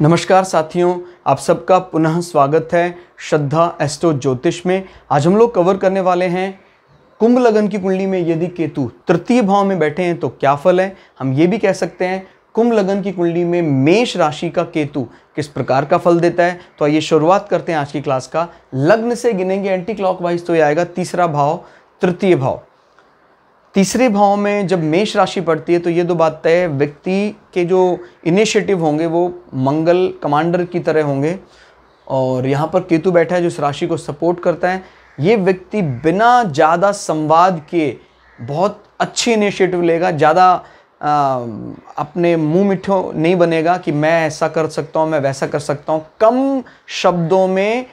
नमस्कार साथियों, आप सबका पुनः स्वागत है श्रद्धा एस्ट्रो ज्योतिष में। आज हम लोग कवर करने वाले हैं कुंभ लगन की कुंडली में यदि केतु तृतीय भाव में बैठे हैं तो क्या फल है। हम ये भी कह सकते हैं कुंभ लगन की कुंडली में मेष राशि का केतु किस प्रकार का फल देता है। तो आइए शुरुआत करते हैं आज की क्लास का। लग्न से गिनेंगे एंटी क्लॉकवाइज तो ये आएगा तीसरा भाव, तृतीय भाव। तीसरे भाव में जब मेष राशि पड़ती है तो ये दो बात तय है, व्यक्ति के जो इनिशिएटिव होंगे वो मंगल कमांडर की तरह होंगे। और यहाँ पर केतु बैठा है जो इस राशि को सपोर्ट करता है। ये व्यक्ति बिना ज़्यादा संवाद के बहुत अच्छी इनिशिएटिव लेगा, ज़्यादा अपने मुंह मिठो नहीं बनेगा कि मैं ऐसा कर सकता हूँ, मैं वैसा कर सकता हूँ। कम शब्दों में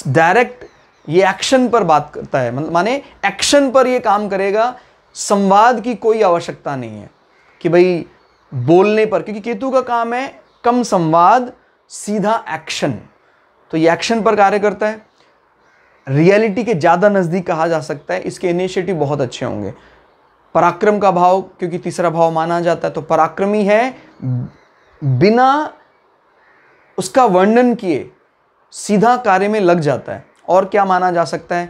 डायरेक्ट ये एक्शन पर बात करता है, मतलब माने एक्शन पर ये काम करेगा। संवाद की कोई आवश्यकता नहीं है कि भाई बोलने पर, क्योंकि केतु का काम है कम संवाद सीधा एक्शन। तो ये एक्शन पर कार्य करता है, रियलिटी के ज़्यादा नज़दीक कहा जा सकता है। इसके इनिशिएटिव बहुत अच्छे होंगे। पराक्रम का भाव, क्योंकि तीसरा भाव माना जाता है तो पराक्रमी है, बिना उसका वर्णन किए सीधा कार्य में लग जाता है। और क्या माना जा सकता है,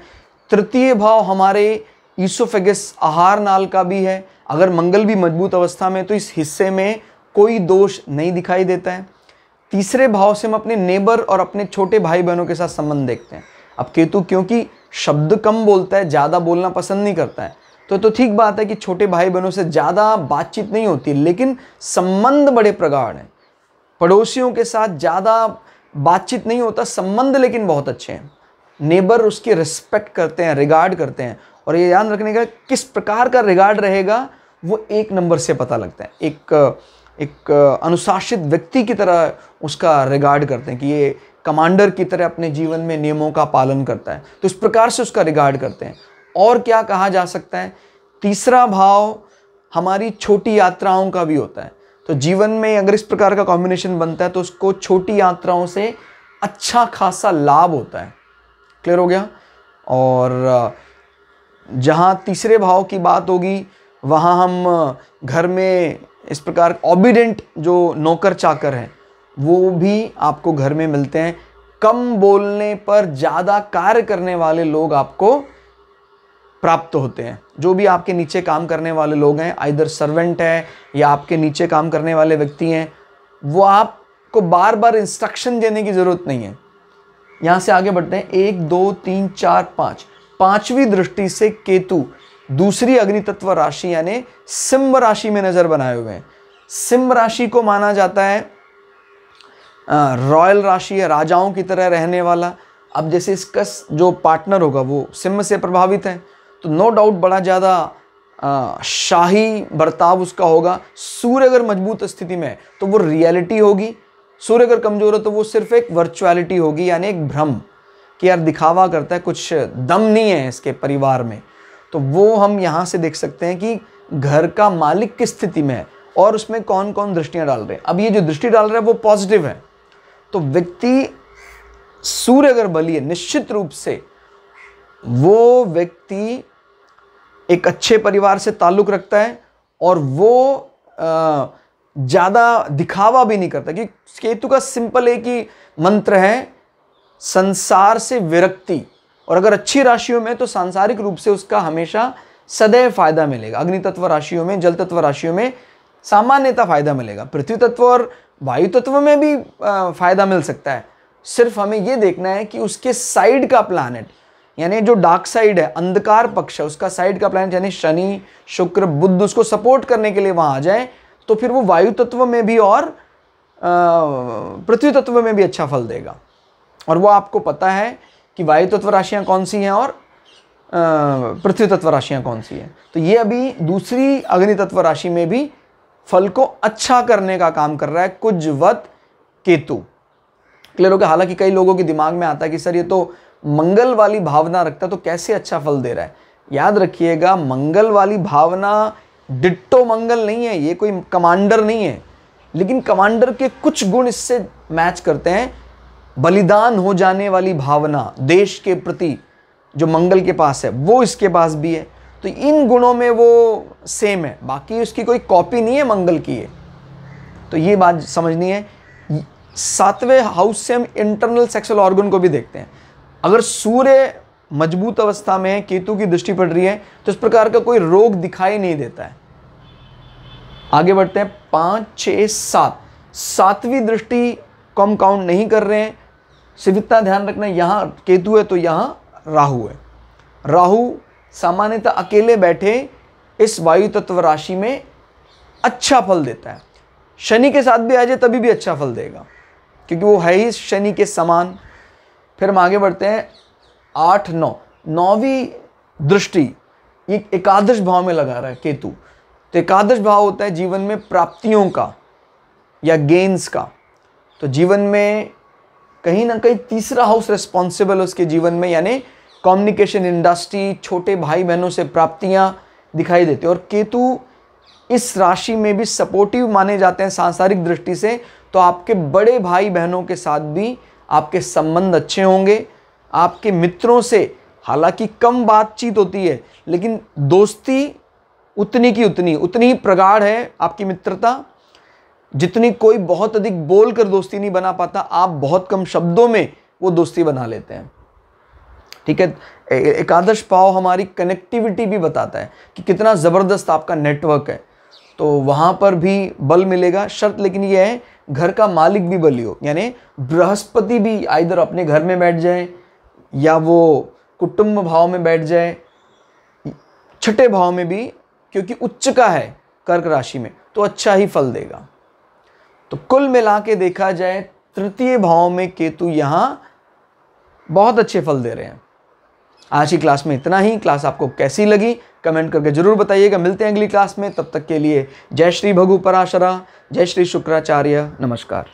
तृतीय भाव हमारे ईसोफेगस आहार नाल का भी है। अगर मंगल भी मजबूत अवस्था में तो इस हिस्से में कोई दोष नहीं दिखाई देता है। तीसरे भाव से हम अपने नेबर और अपने छोटे भाई बहनों के साथ संबंध देखते हैं। अब केतु क्योंकि शब्द कम बोलता है, ज़्यादा बोलना पसंद नहीं करता है, तो ठीक बात है कि छोटे भाई बहनों से ज़्यादा बातचीत नहीं होती, लेकिन संबंध बड़े प्रगाढ़ हैं। पड़ोसियों के साथ ज़्यादा बातचीत नहीं होता, संबंध लेकिन बहुत अच्छे हैं। नेबर उसकी रिस्पेक्ट करते हैं, रिगार्ड करते हैं। और ये ध्यान रखने का किस प्रकार का रिगार्ड रहेगा वो एक नंबर से पता लगता है। एक अनुशासित व्यक्ति की तरह उसका रिगार्ड करते हैं कि ये कमांडर की तरह अपने जीवन में नियमों का पालन करता है, तो इस प्रकार से उसका रिगार्ड करते हैं। और क्या कहा जा सकता है, तीसरा भाव हमारी छोटी यात्राओं का भी होता है। तो जीवन में अगर इस प्रकार का कॉम्बिनेशन बनता है तो उसको छोटी यात्राओं से अच्छा खासा लाभ होता है। क्लियर हो गया। और जहाँ तीसरे भाव की बात होगी वहाँ हम घर में इस प्रकार ओबीडेंट जो नौकर चाकर हैं वो भी आपको घर में मिलते हैं। कम बोलने पर ज़्यादा कार्य करने वाले लोग आपको प्राप्त होते हैं। जो भी आपके नीचे काम करने वाले लोग हैं, आइदर सर्वेंट है या आपके नीचे काम करने वाले व्यक्ति हैं, वो आपको बार बार इंस्ट्रक्शन देने की ज़रूरत नहीं है। यहाँ से आगे बढ़ते हैं। 1 2 3 4 5, पांचवी दृष्टि से केतु दूसरी अग्नि तत्व राशि यानी सिंह राशि में नजर बनाए हुए हैं। सिंह राशि को माना जाता है रॉयल राशि है, राजाओं की तरह रहने वाला। अब जैसे इसका जो पार्टनर होगा वो सिंह से प्रभावित है तो नो डाउट बड़ा ज़्यादा शाही बर्ताव उसका होगा। सूर्य अगर मजबूत स्थिति में है तो वो रियलिटी होगी, सूर्य अगर कमजोर हो तो वो सिर्फ एक वर्चुअलिटी होगी, यानी एक भ्रम कि यार दिखावा करता है, कुछ दम नहीं है इसके परिवार में। तो वो हम यहाँ से देख सकते हैं कि घर का मालिक किस स्थिति में है और उसमें कौन कौन दृष्टियाँ डाल रहे हैं। अब ये जो दृष्टि डाल रहा है वो पॉजिटिव है, तो व्यक्ति सूर्य अगर बली है निश्चित रूप से वो व्यक्ति एक अच्छे परिवार से ताल्लुक रखता है और वो ज़्यादा दिखावा भी नहीं करता। कि केतु का सिंपल एक ही मंत्र है, संसार से विरक्ति। और अगर अच्छी राशियों में तो सांसारिक रूप से उसका हमेशा सदैव फायदा मिलेगा। अग्नि तत्व राशियों में, जल तत्व राशियों में सामान्यतः फायदा मिलेगा। पृथ्वी तत्व और वायु तत्व में भी फायदा मिल सकता है। सिर्फ हमें यह देखना है कि उसके साइड का प्लैनेट, यानी जो डार्क साइड है, अंधकार पक्ष है, उसका साइड का प्लैनेट यानी शनि शुक्र बुध उसको सपोर्ट करने के लिए वहां आ जाए तो फिर वो वायु तत्व में भी और पृथ्वी तत्व में भी अच्छा फल देगा। और वो आपको पता है कि वायु तत्व राशियाँ कौन सी हैं और पृथ्वी तत्व राशियाँ कौन सी हैं। तो ये अभी दूसरी अग्नि तत्व राशि में भी फल को अच्छा करने का काम कर रहा है, कुजवत केतु। क्लियर हो गया। हालांकि कई लोगों के दिमाग में आता है कि सर ये तो मंगल वाली भावना रखता है तो कैसे अच्छा फल दे रहा है। याद रखिएगा, मंगल वाली भावना डिट्टो मंगल नहीं है, ये कोई कमांडर नहीं है, लेकिन कमांडर के कुछ गुण इससे मैच करते हैं। बलिदान हो जाने वाली भावना देश के प्रति जो मंगल के पास है वो इसके पास भी है। तो इन गुणों में वो सेम है, बाकी उसकी कोई कॉपी नहीं है मंगल की है। तो ये बात समझनी है। 7वें हाउस से हम इंटरनल सेक्सुअल ऑर्गन को भी देखते हैं। अगर सूर्य मजबूत अवस्था में है, केतु की दृष्टि पड़ रही है, तो इस प्रकार का कोई रोग दिखाई नहीं देता है। आगे बढ़ते हैं 5, 6, 7। 7वीं दृष्टि को हम काउंट नहीं कर रहे हैं। सिर्फ इतना ध्यान रखना, यहां केतु है तो यहां राहु है। राहु सामान्यतः अकेले बैठे इस वायु तत्व राशि में अच्छा फल देता है। शनि के साथ भी आ जाए तभी भी अच्छा फल देगा, क्योंकि वो है ही शनि के समान। फिर हम आगे बढ़ते हैं 8, 9। 9वीं दृष्टि एक एकादश भाव में लगा रहा है केतु। तो एकादश भाव होता है जीवन में प्राप्तियों का या गेन्स का। तो जीवन में कहीं ना कहीं तीसरा हाउस रिस्पॉन्सिबल है उसके जीवन में, यानी कम्युनिकेशन इंडस्ट्री, छोटे भाई बहनों से प्राप्तियां दिखाई देती है। और केतु इस राशि में भी सपोर्टिव माने जाते हैं सांसारिक दृष्टि से। तो आपके बड़े भाई बहनों के साथ भी आपके संबंध अच्छे होंगे। आपके मित्रों से हालांकि कम बातचीत होती है, लेकिन दोस्ती उतनी की उतनी ही प्रगाढ़ है आपकी मित्रता, जितनी कोई बहुत अधिक बोलकर दोस्ती नहीं बना पाता, आप बहुत कम शब्दों में वो दोस्ती बना लेते हैं। ठीक है, एकादश भाव हमारी कनेक्टिविटी भी बताता है कि कितना ज़बरदस्त आपका नेटवर्क है। तो वहाँ पर भी बल मिलेगा। शर्त लेकिन ये है, घर का मालिक भी बली हो, यानी बृहस्पति भी आइदर अपने घर में बैठ जाए या वो कुटुंब भाव में बैठ जाए, छठे भाव में भी, क्योंकि उच्च का है कर्क राशि में, तो अच्छा ही फल देगा। तो कुल मिला के देखा जाए तृतीय भाव में केतु यहाँ बहुत अच्छे फल दे रहे हैं। आज की क्लास में इतना ही। क्लास आपको कैसी लगी कमेंट करके जरूर बताइएगा। मिलते हैं अगली क्लास में, तब तक के लिए जय श्री भगु पराशरा, जय श्री शुक्राचार्य, नमस्कार।